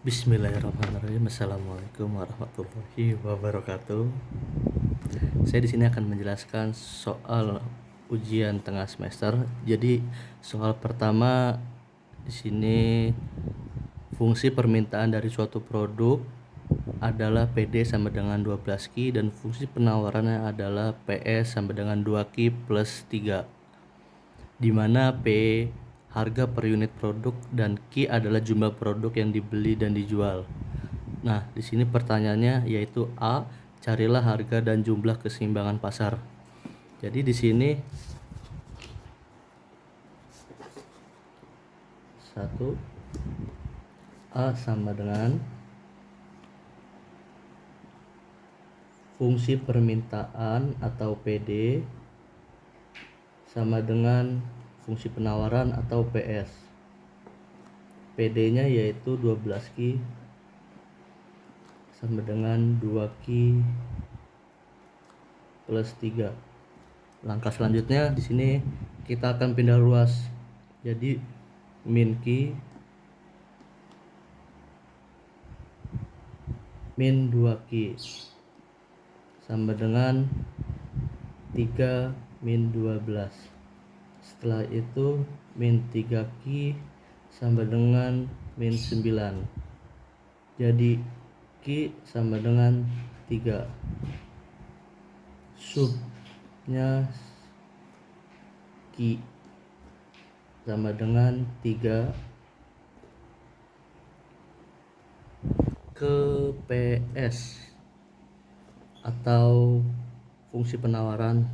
Bismillahirrahmanirrahim. Assalamualaikum warahmatullahi wabarakatuh. Saya di sini akan menjelaskan soal ujian tengah semester. Jadi soal pertama di sini, fungsi permintaan dari suatu produk adalah PD sama dengan 12 Q dan fungsi penawarannya adalah PS sama dengan 2 Q plus 3, di mana P harga per unit produk dan Q adalah jumlah produk yang dibeli dan dijual. Nah, di sini pertanyaannya yaitu A, carilah harga dan jumlah keseimbangan pasar. Jadi di sini 1 A sama dengan fungsi permintaan atau PD sama dengan fungsi penawaran atau PS. PD-nya yaitu 12 Q sama dengan 2 Q plus 3. Langkah selanjutnya di sini kita akan pindah ruas. Jadi min Q min 2 Q sama dengan 3 min 12. Setelah itu min 3 Q sama dengan min 9. Jadi Q sama dengan 3. Subnya Q sama dengan 3 ke PS atau fungsi penawaran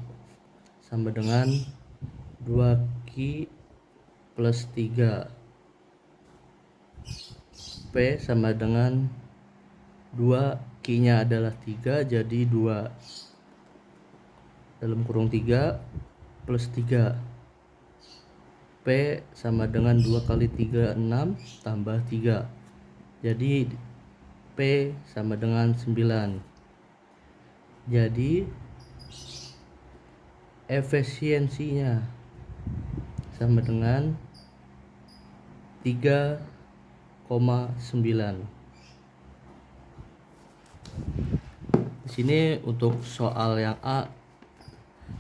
sama dengan 2 Q plus 3. P sama dengan 2 Q-nya adalah 3, jadi 2 dalam kurung 3 plus 3. P sama dengan 2 kali 3 6 tambah 3. Jadi P sama dengan 9. Jadi efisiensinya sama dengan 3,9. Di sini untuk soal yang A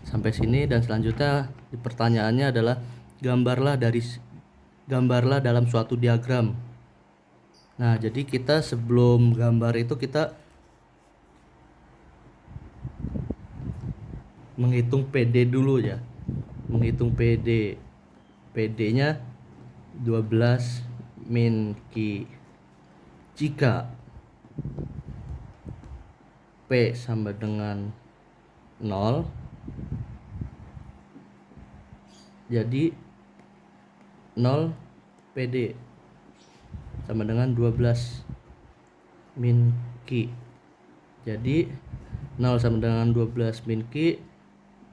sampai sini, dan selanjutnya pertanyaannya adalah gambarlah dalam suatu diagram. Nah, jadi kita sebelum gambar itu kita menghitung PD dulu ya. Menghitung PD. PD-nya 12 min Q. Jika P sama dengan 0, jadi 0 PD sama dengan 12 min Q. Jadi 0 sama dengan 12 min Q,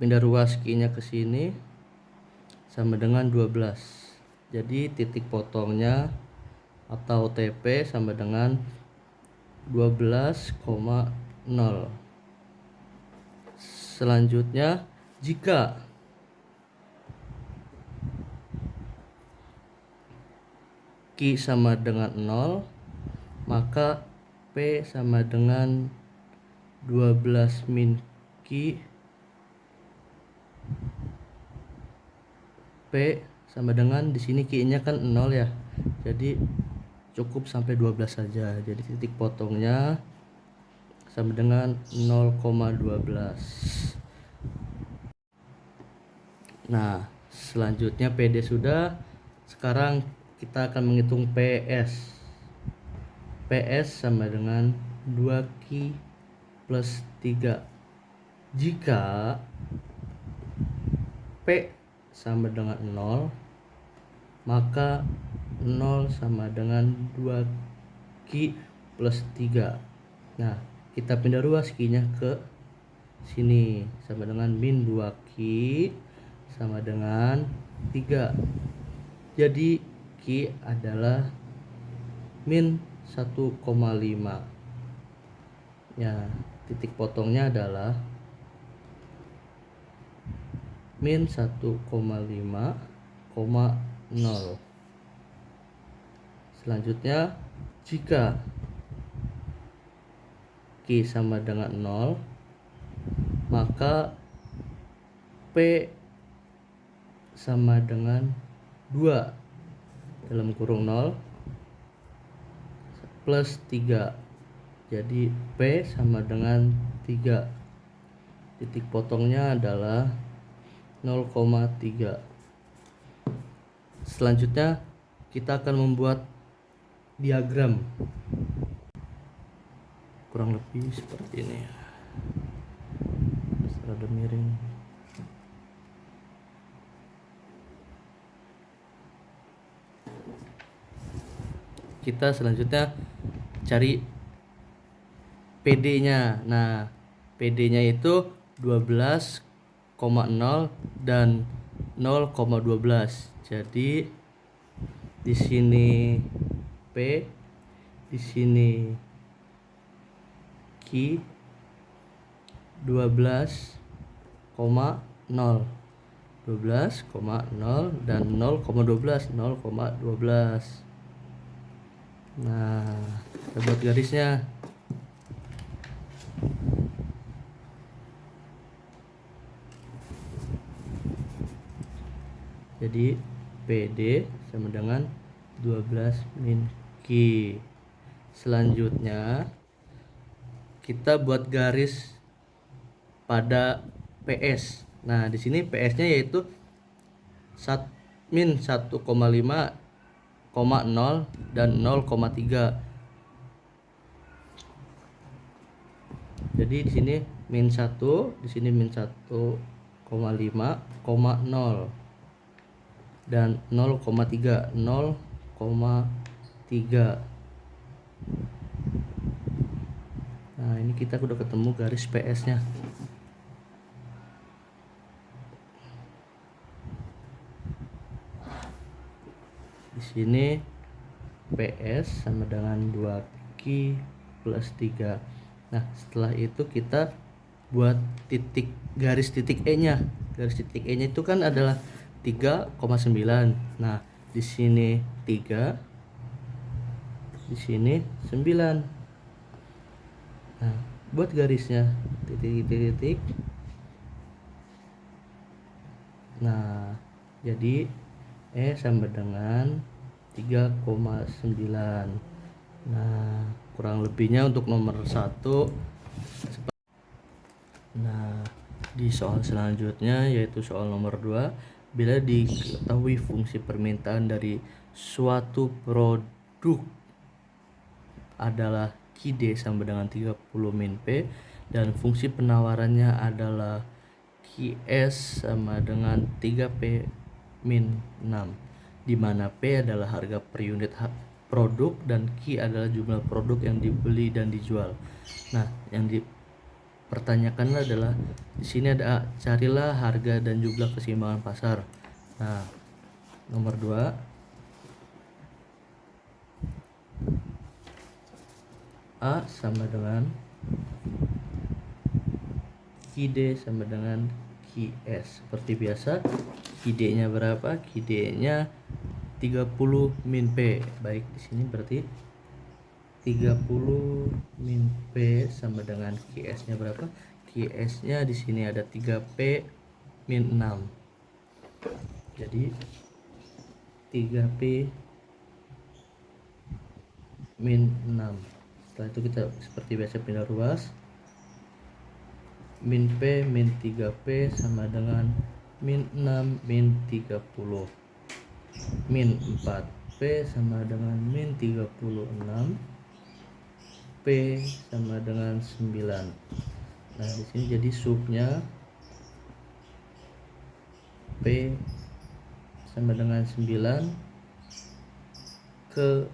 pindah ruas Q-nya ke sini sama dengan 12. Jadi titik potongnya atau TP sama dengan 12,0. Selanjutnya, jika Q sama dengan 0, maka P sama dengan 12 min Q. P sama dengan, di sini Q-nya kan 0 ya. Jadi cukup sampai 12 saja. Jadi titik potongnya sama dengan 0,12. Nah, selanjutnya PD sudah. Sekarang kita akan menghitung PS. PS sama dengan 2 Q plus 3. Jika P sama dengan 0, maka 0 sama dengan 2 Q plus 3. Nah, kita pindah ruas Q-nya ke sini sama dengan min 2 Q sama dengan 3. Jadi Q adalah min 1,5. Ya, titik potongnya adalah min 1,5,0. Selanjutnya Jika Q sama dengan 0, maka P sama dengan 2 dalam kurung 0 plus 3. Jadi P sama dengan 3. Titik potongnya adalah 0,3. Selanjutnya kita akan membuat diagram kurang lebih seperti ini. Rada miring. Kita selanjutnya cari PD-nya. Nah, PD-nya itu 12,0 dan 0,12. Jadi di sini P, di sini Q, 12,0 dan 0,12. Nah, kita buat garisnya. Jadi PD sama dengan 12 min Q. Selanjutnya kita buat garis pada PS. Nah, di sini PS-nya yaitu min 1,5, 0 dan 0,3. Jadi di sini min 1, di sini min 1,5, 0 dan 0,3. Nah, ini kita udah ketemu garis PS-nya. Di sini PS sama dengan 2Q plus 3. Nah, setelah itu kita buat garis titik E-nya. Garis titik E-nya itu kan adalah 3,9. Nah, di sini 3, di sini 9. Nah, buat garisnya titik. Nah, jadi E sama dengan 3,9. Nah, kurang lebihnya untuk nomor 1. Nah, di soal selanjutnya yaitu soal nomor 2, bila diketahui fungsi permintaan dari suatu produk adalah QD sama dengan 30 min P dan fungsi penawarannya adalah QS sama dengan 3P min 6, di mana P adalah harga per unit produk dan Q adalah jumlah produk yang dibeli dan dijual. Nah, yang dipertanyakan adalah di sini ada carilah harga dan jumlah keseimbangan pasar. Nah, nomor 2, A sama dengan QD sama dengan QS. Seperti biasa, QD-nya berapa? QD-nya 30 min P. Baik, di sini berarti 30 min P sama dengan QS-nya berapa? QS-nya di sini ada 3P min 6. Jadi 3P min 6. Setelah itu kita seperti biasa pindah ruas. Min P min 3P sama dengan min 6 min 30. Min 4P sama dengan min 36. P sama dengan 9. Nah, di sini jadi subnya P sama dengan 9 ke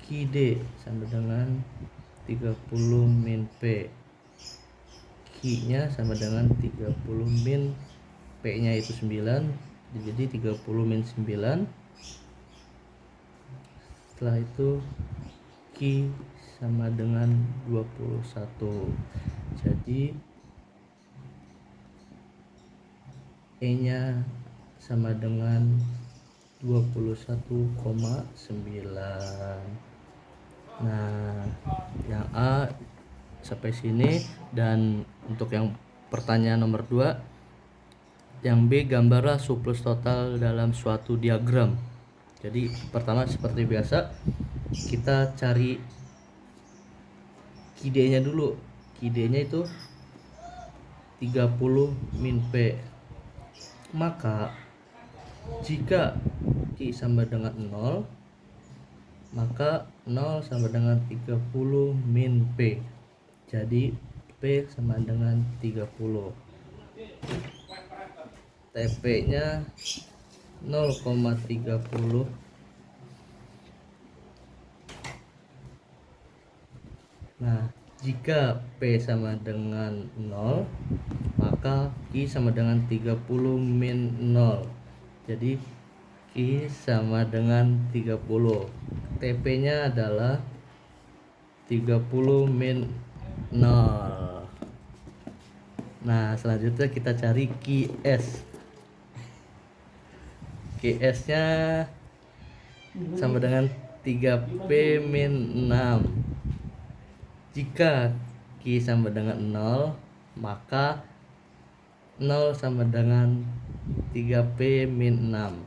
QD sama dengan 30 min P. Q-nya sama dengan 30 min P-nya itu 9. Jadi 30 min 9. Setelah itu Q sama dengan 21. Jadi E-nya sama dengan 21,9. Nah, yang A sampai sini, dan untuk yang pertanyaan nomor 2, yang B, gambarlah surplus total dalam suatu diagram. Jadi pertama seperti biasa kita cari KD-nya dulu. KD-nya itu 30 min P. Maka jika Q sama dengan 0, maka 0 sama dengan 30 min P. Jadi P sama dengan 30. TP-nya 0,30. Nah, jika P sama dengan 0, maka Q sama dengan 30 min 0. Jadi Q sama dengan 30. TP-nya adalah 30 min 0. Nah, selanjutnya kita cari QS. QS-nya sama dengan 3P min 6. Jika Q sama dengan 0, maka 0 sama dengan 3P min 6.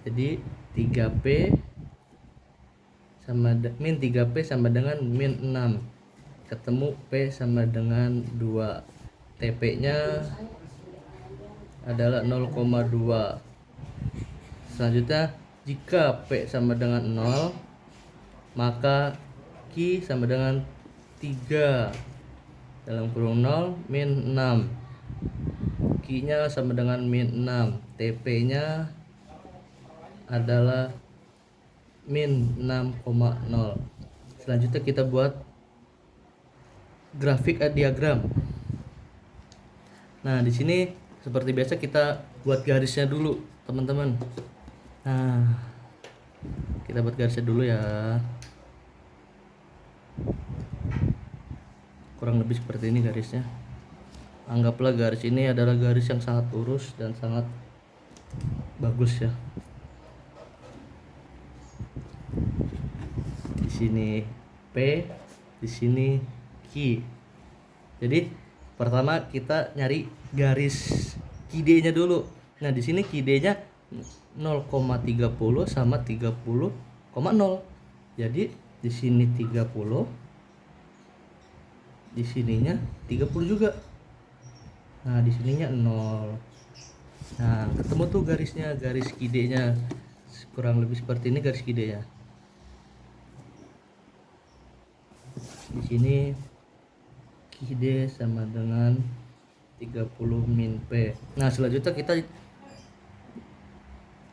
Jadi 3P sama min 3P sama dengan min 6. Ketemu P sama dengan 2. TP-nya adalah 0,2. Selanjutnya, jika P sama dengan 0, maka Q sama dengan 3 dalam kurung 0 min 6. Q-nya sama dengan min 6. TP-nya adalah min 6,0. Selanjutnya kita buat grafik diagram. Nah, di sini seperti biasa kita buat garisnya dulu, teman-teman. Nah, kita buat garisnya dulu ya. Kurang lebih seperti ini garisnya. Anggaplah garis ini adalah garis yang sangat lurus dan sangat bagus ya. Di sini P, di sini Q. Jadi pertama kita nyari garis QD-nya dulu. Nah, di sini QD-nya 0,30 sama 30,0. Jadi di sini 30, di sininya 30 juga. Nah, di sininya 0. Nah, ketemu tuh garisnya, garis QD-nya. Kurang lebih seperti ini garis QD-nya. Di sini QD sama dengan 30 min P. Nah, selanjutnya kita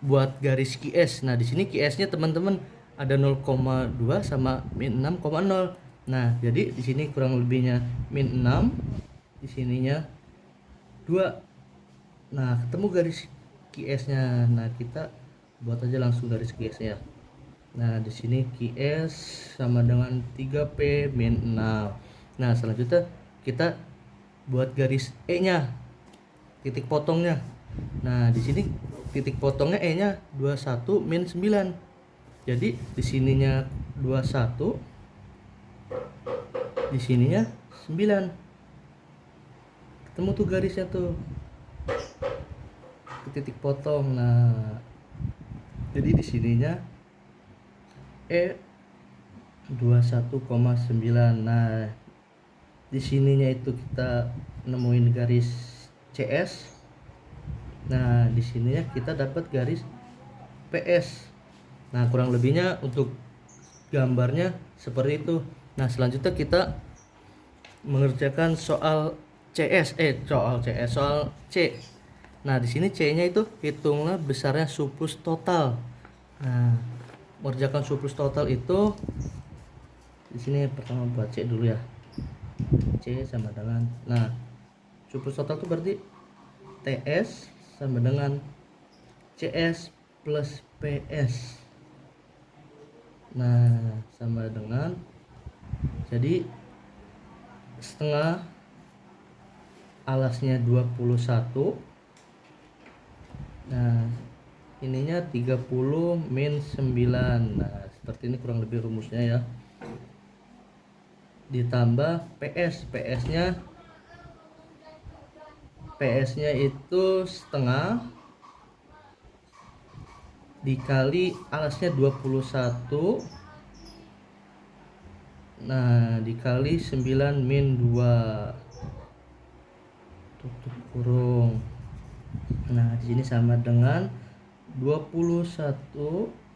buat garis QS. Nah, di sini QS-nya teman-teman ada 0,2 sama min 6,0. Nah, jadi di sini kurang lebihnya min 6, di sininya 2. Nah, ketemu garis QS-nya. Nah, kita buat aja langsung garis QS-nya. Nah, di sini QS sama dengan 3P min 6. Nah, selanjutnya kita buat garis E-nya, titik potongnya. Nah, di sini titik potongnya E-nya 21 min 9. Jadi di sininya 21, di sininya 9. Ketemu tuh garisnya tuh, titik potong. Nah, jadi di sininya E 21,9. Nah, di sininya itu kita nemuin garis CS. Nah, di sininya kita dapat garis PS. Nah, kurang lebihnya untuk gambarnya seperti itu. Nah, selanjutnya kita mengerjakan soal soal C. Nah, di sini C-nya itu hitunglah besarnya surplus total. Nah, mengerjakan surplus total itu di sini pertama buat C dulu ya. C sama dengan, nah, surplus total itu berarti TS sama dengan CS plus PS. Nah, sama dengan, jadi setengah alasnya 21. Nah, ininya 30 min 9. Nah, seperti ini kurang lebih rumusnya ya. Ditambah PS-nya itu setengah dikali alasnya 21, nah dikali 9 min 2 tutup kurung. Nah di sini sama dengan 21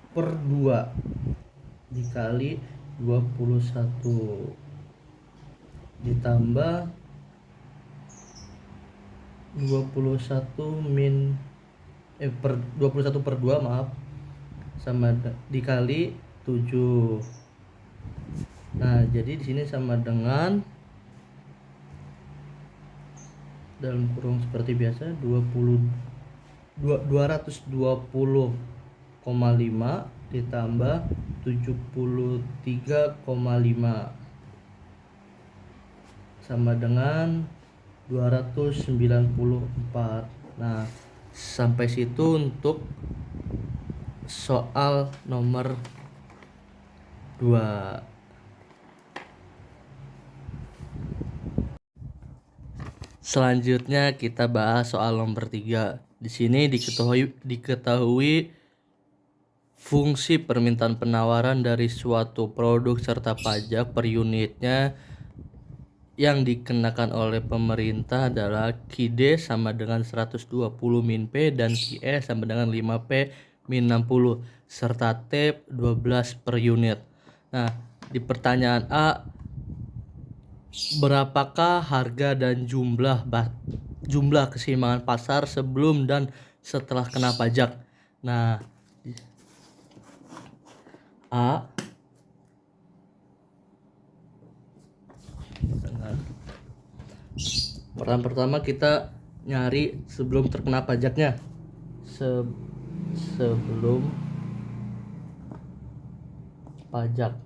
per 2 dikali 21 ditambah 21 per 2 maaf, sama dikali 7. Nah jadi di sini sama dengan dalam kurung seperti biasa 220,5 ditambah 73,5 sama dengan 294. Nah sampai situ untuk soal nomor 2. Selanjutnya kita bahas soal nomor 3. Di sini diketahui fungsi permintaan penawaran dari suatu produk serta pajak per unitnya yang dikenakan oleh pemerintah adalah QD sama dengan 120 min P dan QE sama dengan 5P min 60 serta T 12 per unit. Nah, di pertanyaan A, berapakah harga dan jumlah keseimbangan pasar sebelum dan setelah kena pajak? Nah, A pertama kita nyari sebelum terkena pajaknya. Sebelum pajak.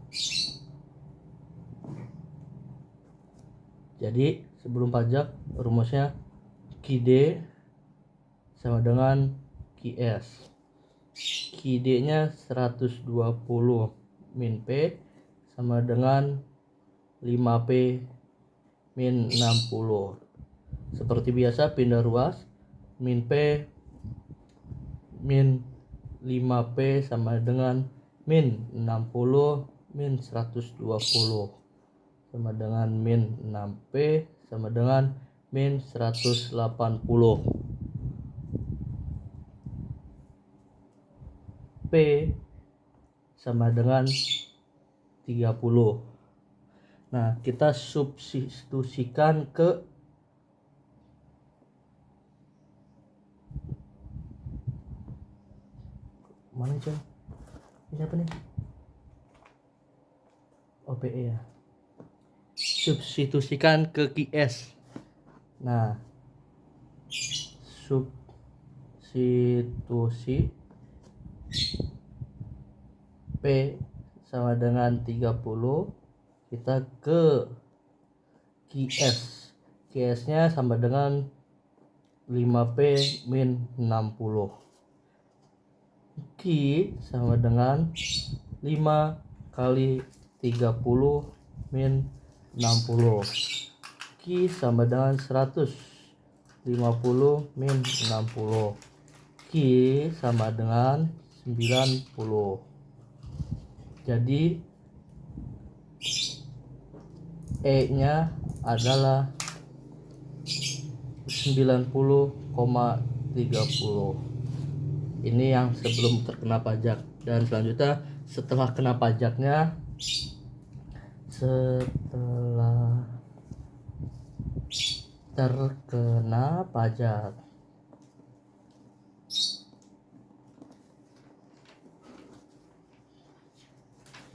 Jadi sebelum pajak rumusnya QD sama dengan QS. QD-nya 120 min P sama dengan 5P min 60. Seperti biasa pindah ruas, min P min 5P sama dengan min 60 min 120 sama dengan min 6P sama dengan min 180. P sama dengan 30. Nah, kita substitusikan ke mana coy? Ini apa nih? OPE ya. Substitusikan ke QS. Nah, substitusi P sama dengan 30, kita ke QS. QS-nya sama dengan 5P min 60. Q sama dengan 5 kali 30 min 60. Q sama dengan 150 min 60. Q sama dengan 90. Jadi E nya adalah 90,30. Ini yang sebelum terkena pajak. Dan selanjutnya setelah kena pajaknya, setelah terkena pajak,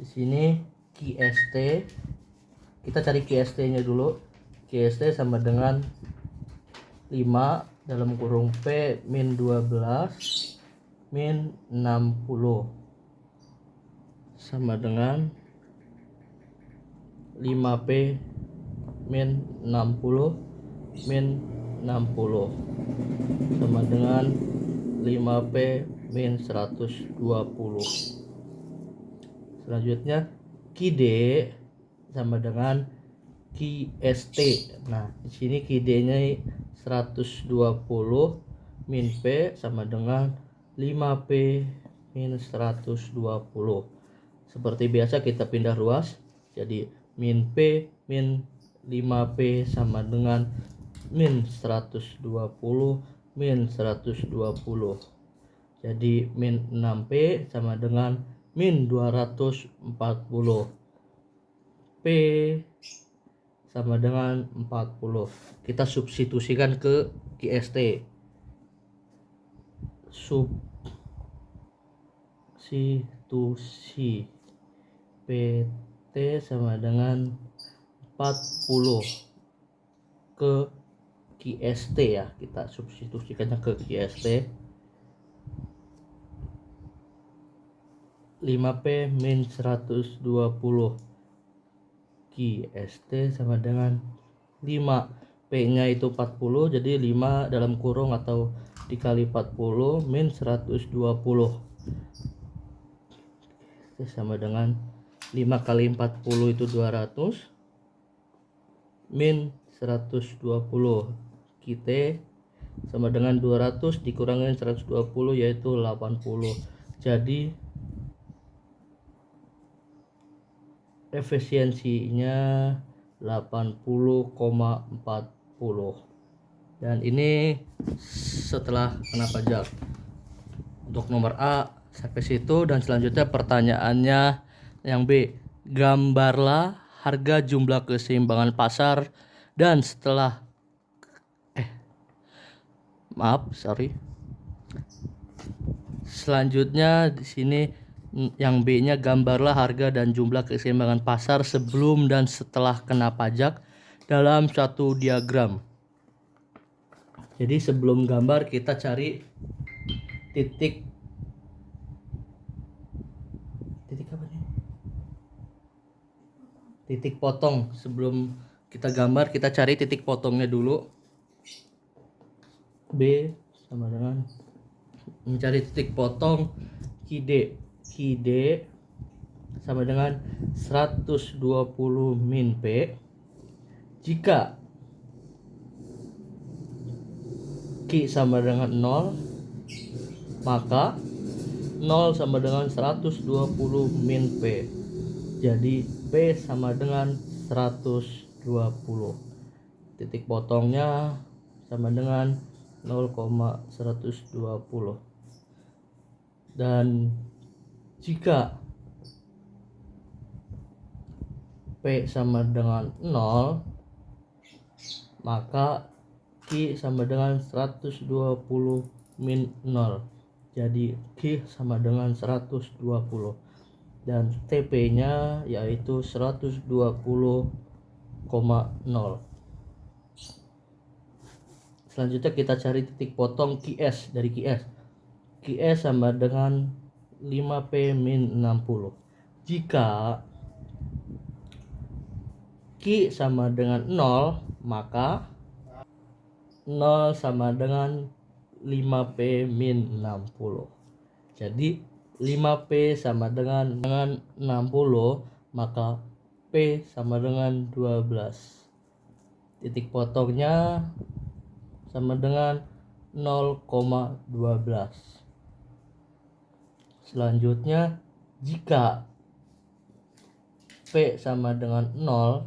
di sini QST, kita cari QST-nya dulu. QST sama dengan 5 dalam kurung P min 12 min 60 sama dengan 5P min 60 min 60 sama dengan 5P min 120. Selanjutnya QD sama dengan QST. Nah, di sini QD-nya 120 min P sama dengan 5P min 120. Seperti biasa kita pindah ruas. Jadi min P min 5P sama dengan min 120 min 120. Jadi min 6P sama dengan min 240. P sama dengan 40. Kita substitusikan ke QST. Substitusi PT sama dengan 40 ke QST ya. Kita substitusikannya ke QST. 5P min 120 QST sama dengan 5. P nya itu 40, jadi 5 dalam kurung atau dikali 40 min 120 sama dengan 5 kali 40 itu 200 min 120. Kita sama dengan 200 dikurangin 120 yaitu 80. Jadi efisiensinya 80,40. Dan ini setelah kena pajak. Untuk nomor A sampai situ, dan selanjutnya pertanyaannya yang B. Gambarlah harga jumlah keseimbangan pasar dan setelah Selanjutnya di sini yang B-nya, gambarlah harga dan jumlah keseimbangan pasar sebelum dan setelah kena pajak dalam satu diagram. Jadi sebelum gambar kita cari titik apa nih? Titik potong. Sebelum kita gambar kita cari titik potongnya dulu. B sama dengan mencari titik potong QD. QD sama dengan 120 min P jika Q sama dengan 0, maka 0 sama dengan 120 min P. Jadi P sama dengan 120. Titik potongnya sama dengan 0,120. Dan jika P sama dengan 0, maka Q sama dengan 120 min 0. Jadi Q sama dengan 120. Dan TP nya yaitu 120,0. Selanjutnya kita cari titik potong QS dari QS. QS sama dengan 5P min 60. Jika Q sama dengan 0, maka 0 sama dengan 5P min 60. Jadi 5P sama dengan 60, maka P sama dengan 12. Titik potongnya sama dengan 0,12. Selanjutnya jika P sama dengan 0,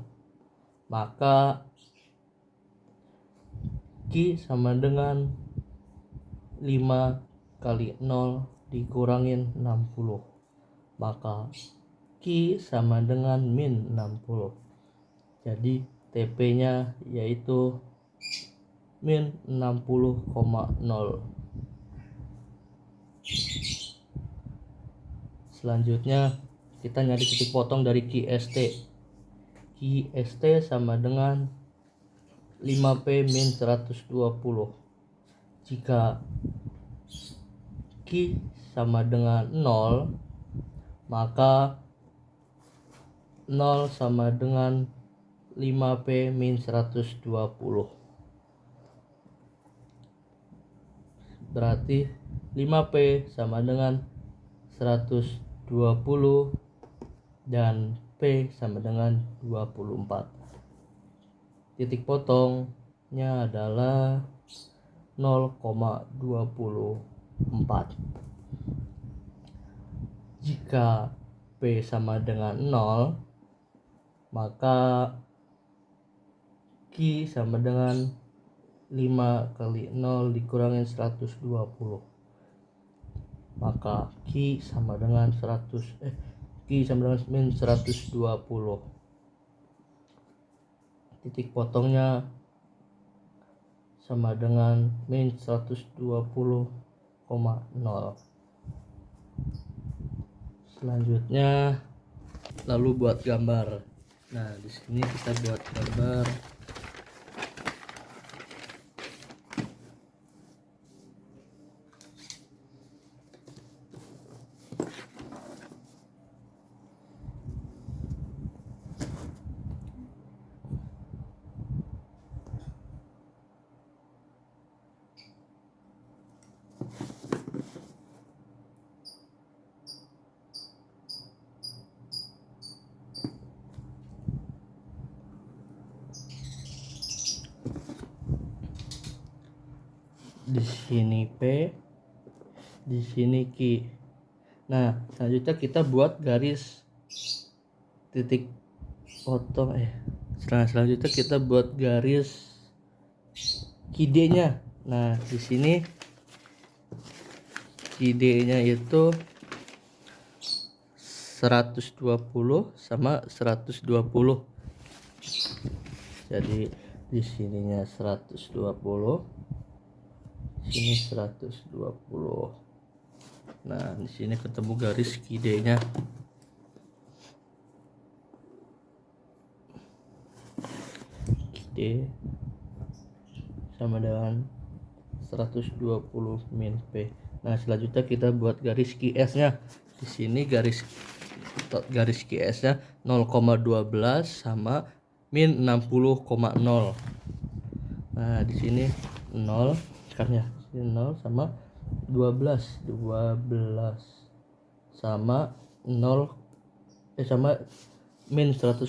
maka Q sama dengan 5 kali 0 dikurangin 60, maka Q sama dengan min 60. Jadi TP nya yaitu min 60,0. Selanjutnya kita nyari titik potong dari QST. QST sama dengan 5P min 120. Jika Q sama dengan 0, maka 0 sama dengan 5P min 120. Berarti 5P sama dengan 120 dan P sama dengan 24. Titik potongnya adalah 0,24. Jika P sama dengan 0, maka Q sama dengan 5 kali 0 dikurangin 120. Maka Q sama dengan Q sama dengan min 120. Titik potongnya sama dengan min 120,0. Selanjutnya lalu buat gambar. Nah, di sini kita buat gambar. Di sini P, di sini Q. Nah, selanjutnya kita buat garis titik potong selanjutnya kita buat garis QD-nya. Nah, di sini QD-nya itu 120 sama 120. Jadi di sininya 120, sini 120. Nah, di sini ketemu garis QD-nya. QD sama dengan 120 min P. Nah, selanjutnya kita buat garis QS-nya. Di sini garis QS-nya 0,12 sama min 60,0. Nah, di sini 0 kan ya. Sini 0 sama 12 sama 0 sama min 60,0.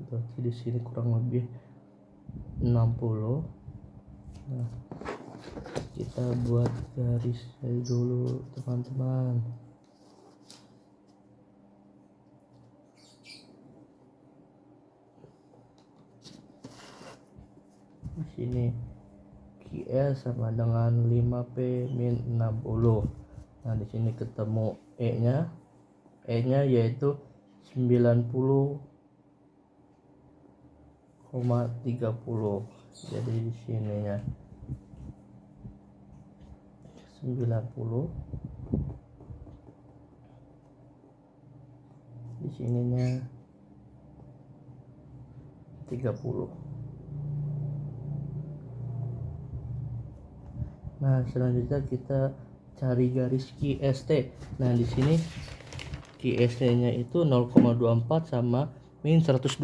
Berarti di sini kurang lebih 60. Nah, kita buat garis dulu teman-teman. Di sini QS sama dengan 5P min 60. Nah, di sini ketemu E-nya yaitu 90,30. Jadi di sininya 90, di sininya 30. Nah, selanjutnya kita cari garis QST. Nah, di sini QST-nya itu 0,24 sama min 120,0.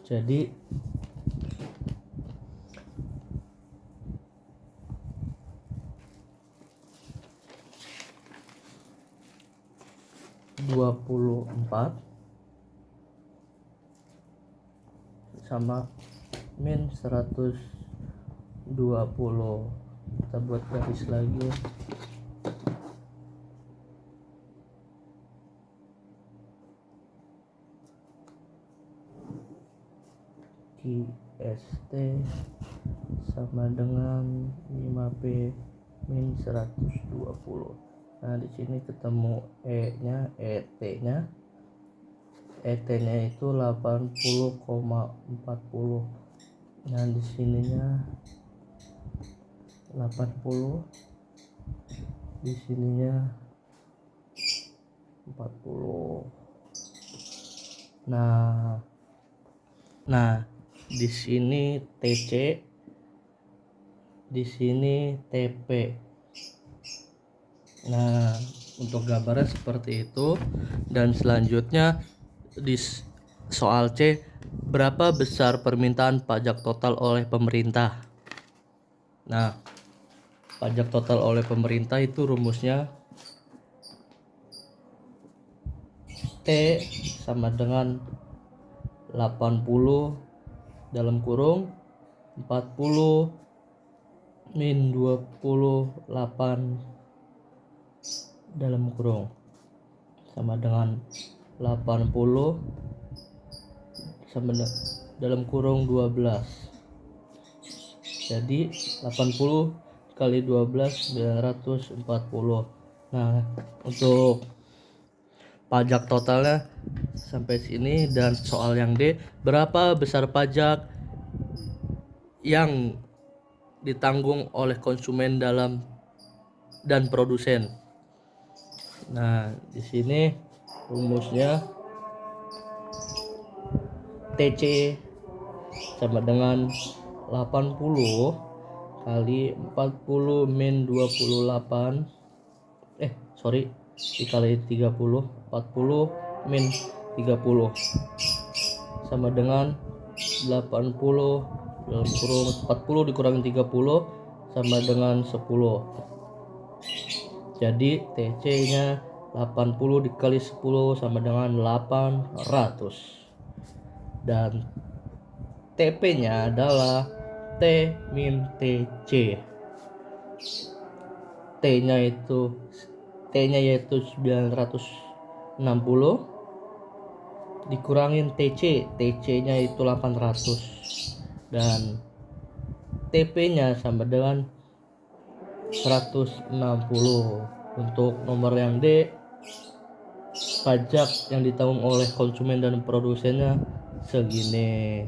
Jadi (24) sama min 120. Kita buat garis lagi. QST sama dengan 5P min 120. Nah, di sini ketemu E-nya, ET-nya itu 80,40. Nah, di sininya 80, di sininya 40. Nah, di sini TC, di sini TP. Nah, untuk gambarnya seperti itu. Dan selanjutnya Soal C, berapa besar permintaan pajak total oleh pemerintah? Nah, pajak total oleh pemerintah itu rumusnya T sama dengan 80 dalam kurung 40 min 28 dalam kurung sama dengan 80 sama dalam kurung 12. Jadi 80 kali 12 940. Nah, untuk pajak totalnya sampai sini. Dan soal yang D, berapa besar pajak yang ditanggung oleh konsumen dalam dan produsen? Nah, di sini rumusnya TC sama dengan 80 kali 40 min 28 dikali 30, 40 min 30 sama dengan 80 dalam kurung 40 dikurangi 30 sama dengan 10. Jadi TC nya 80 dikali 10 sama dengan 800. Dan TP nya adalah T min TC. T nya yaitu 960 dikurangin TC nya itu 800 dan TP nya sama dengan 160. Untuk nomor yang D, pajak yang ditanggung oleh konsumen dan produsennya segini.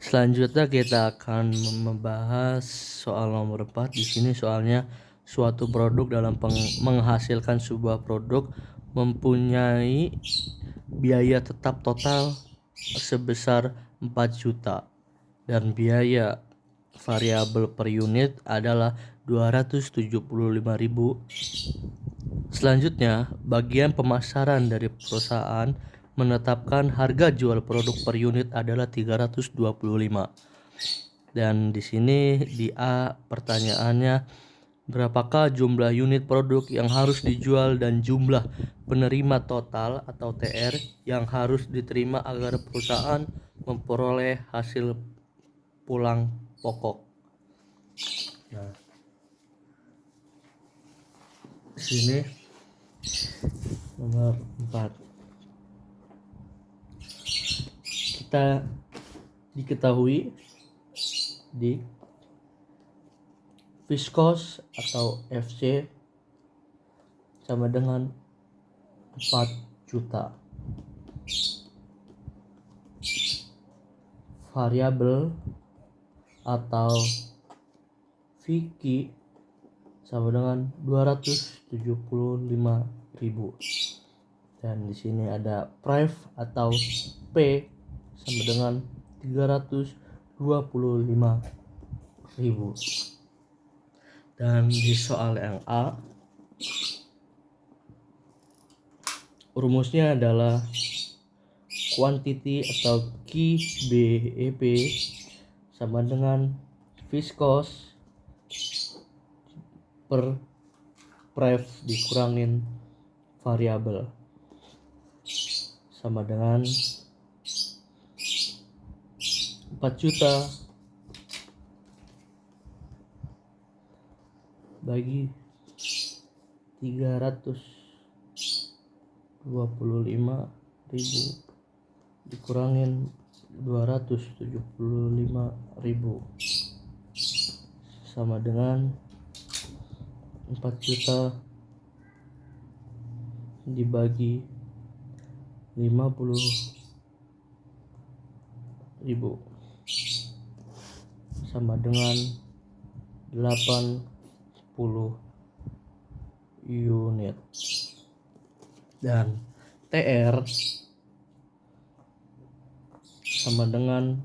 Selanjutnya kita akan membahas soal nomor 4. Di sini soalnya suatu produk dalam menghasilkan sebuah produk mempunyai biaya tetap total sebesar 4 juta dan biaya variabel per unit adalah 275.000. Selanjutnya, bagian pemasaran dari perusahaan menetapkan harga jual produk per unit adalah 325. Dan di sini di A pertanyaannya, berapakah jumlah unit produk yang harus dijual dan jumlah penerima total atau TR yang harus diterima agar perusahaan memperoleh hasil pulang pokok. Nah, di sini nomor 4. Kita diketahui di Fiskos atau FC sama dengan 4 juta. Variabel atau Vicky sama dengan 275.000. Dan di sini ada Prive atau P sama dengan 325.000. Dan di soal yang A, rumusnya adalah quantity atau Q BEP sama dengan Fiskos per Prive dikurangin variabel sama dengan 4 juta bagi 325.000 dikurangin 275.000 sama dengan 4 juta dibagi 50.000 sama dengan 80 unit. Dan TR sama dengan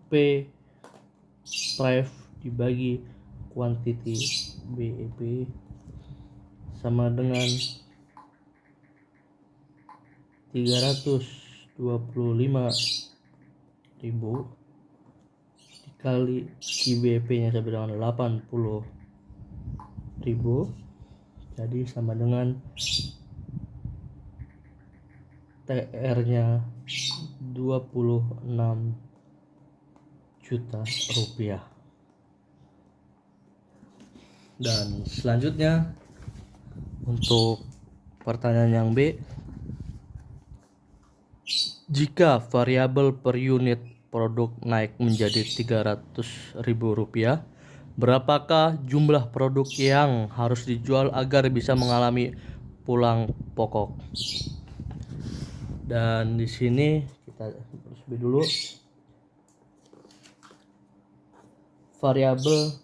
P Prive dibagi quantity BEP sama dengan 325.000 dikali QBP nya sampai dengan 80.000, jadi sama dengan TR nya 26 juta rupiah. Dan selanjutnya untuk pertanyaan yang B, jika variabel per unit produk naik menjadi 300.000 rupiah, berapakah jumlah produk yang harus dijual agar bisa mengalami pulang pokok? Dan di sini kita harus dulu variabel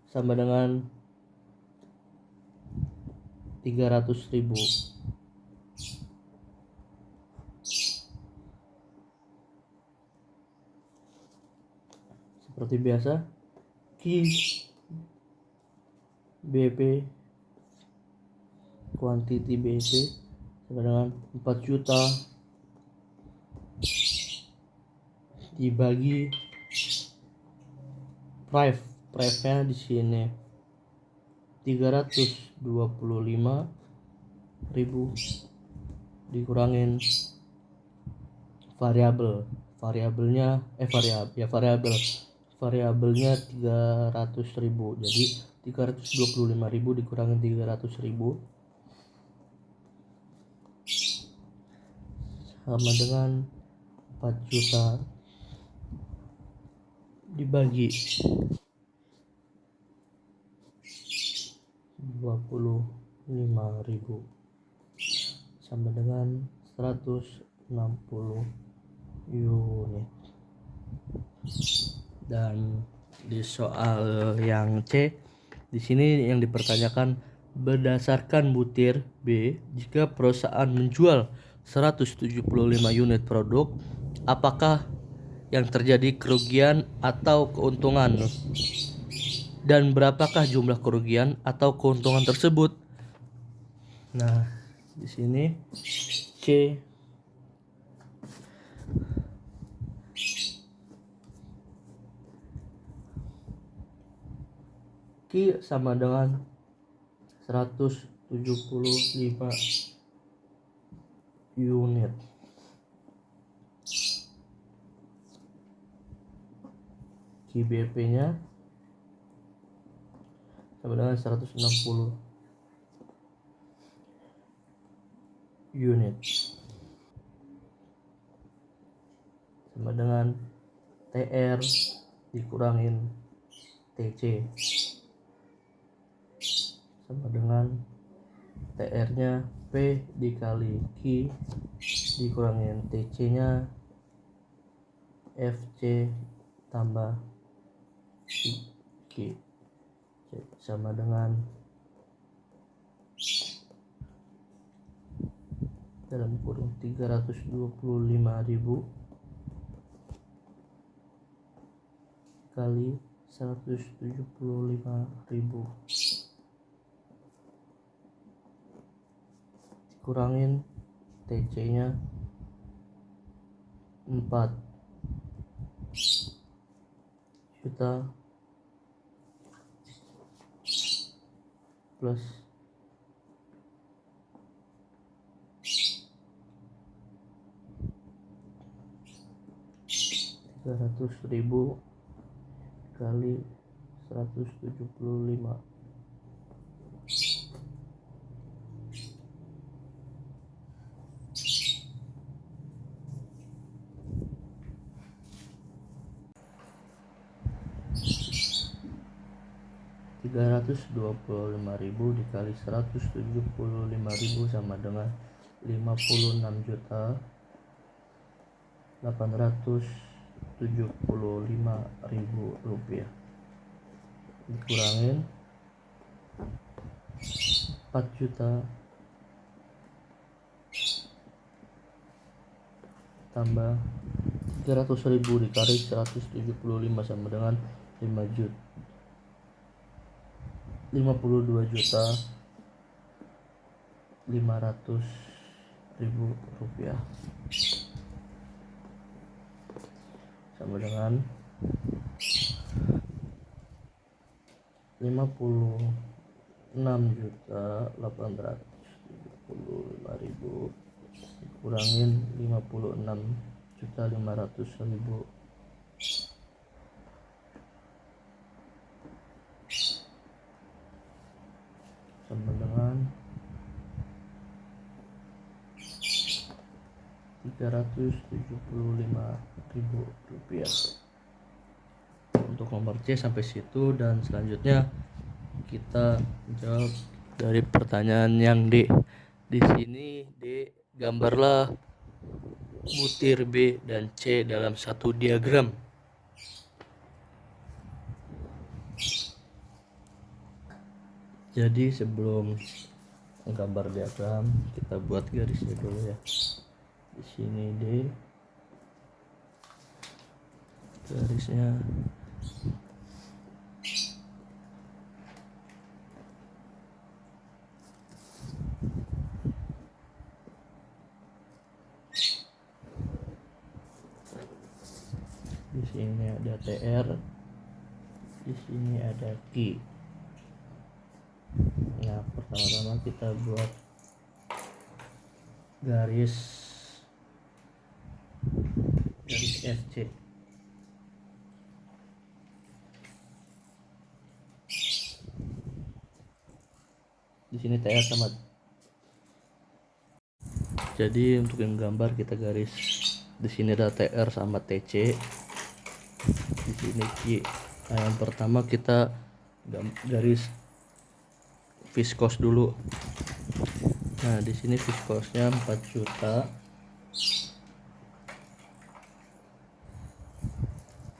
sama dengan 300.000. Seperti biasa, BP quantity BP sama dengan 4 juta dibagi price-nya di sini 325.000 dikurangin variabelnya 300.000, jadi 325.000 dikurangin 300.000 sama dengan 4 juta dibagi 25.000 sama dengan 160 unit. Dan di soal yang C, di sini yang dipertanyakan, berdasarkan butir B, jika perusahaan menjual 175 unit produk, apakah yang terjadi kerugian atau keuntungan? Dan berapakah jumlah kerugian atau keuntungan tersebut? Nah, di sini C Q sama dengan 175 unit. QBP nya sama dengan 160 unit sama dengan TR dikurangin TC sama dengan TR nya P dikali Q dikurangin TC nya FC tambah Q sama dengan dalam kurung 325.000 kali 175.000 kurangin TC nya 4 juta plus 300.000 kali 175. Rp325.000 dikali 175.000 sama dengan 56.875.000 rupiah dikurangin 4 juta tambah 300.000 dikali 175 sama dengan 52.500.000 rupiah, sama dengan 56.875.000 dikurangin 56.500.000 sama dengan 375.000 rupiah. Untuk nomor C sampai situ, dan selanjutnya kita jawab dari pertanyaan yang D. Di sini D, gambarlah butir B dan C dalam satu diagram. Jadi sebelum menggambar diagram, kita buat garisnya dulu ya. Di sini D, garisnya di sini ada TR, di sini ada Q. Nah, pertama-tama kita buat garis FC. Di sini TR sama. Jadi untuk yang gambar kita garis di sini ada TR sama TC. Di sini Q. Nah, yang pertama kita garis viskos dulu. Nah, di sini viskosnya 4 juta.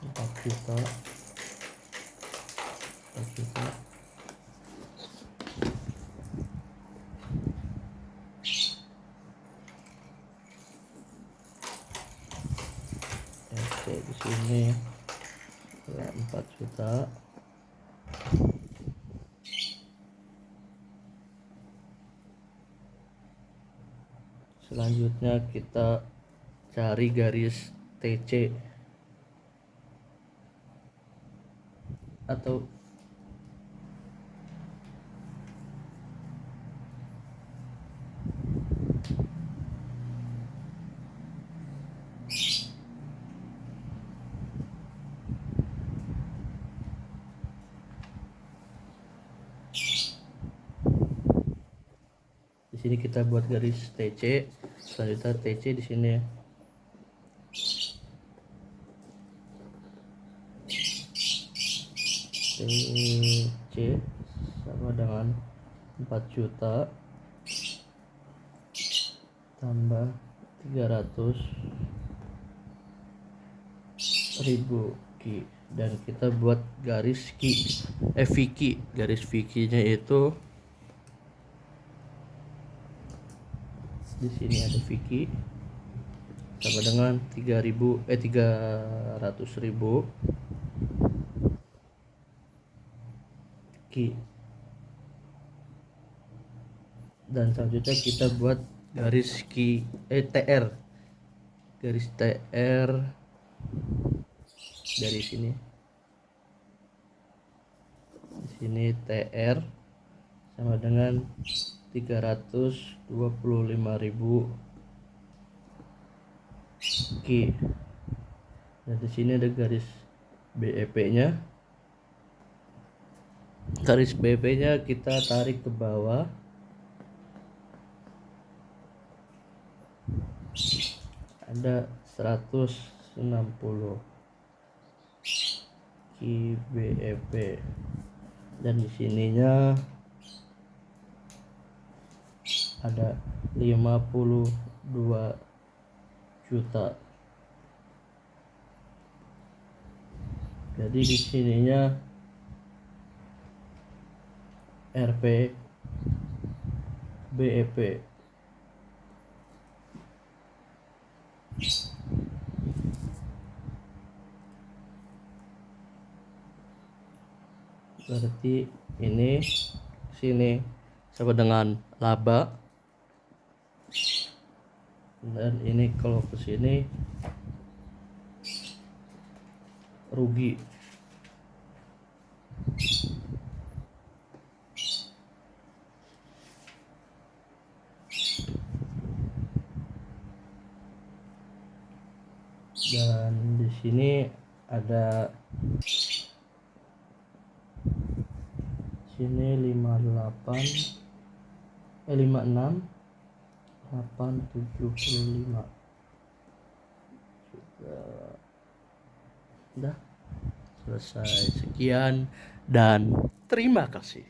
4 juta. 4 juta. Oke, di sini 4 juta. Selanjutnya kita cari garis TC atau di sini kita buat garis TC. Selanjutnya TC di sini. TC sama dengan 4 juta tambah 300.000 Q, dan kita buat garis VQ. Garis VQ nya itu di sini ada VQ sama dengan 300.000 Q. Dan selanjutnya kita buat garis TR. Garis TR dari sini. Di sini TR sama dengan 325.000 Q. Dan di sini ada garis BEP-nya. Garis BEP-nya kita tarik ke bawah. Ada 160 Q BEP, dan di sininya ada 52 juta. Jadi di sininya RP BEP. Berarti ini sini sama dengan laba Dan ini kalau ke sini rugi. Dan di sini ada sini 58 56 875 sudah selesai. Sekian dan terima kasih.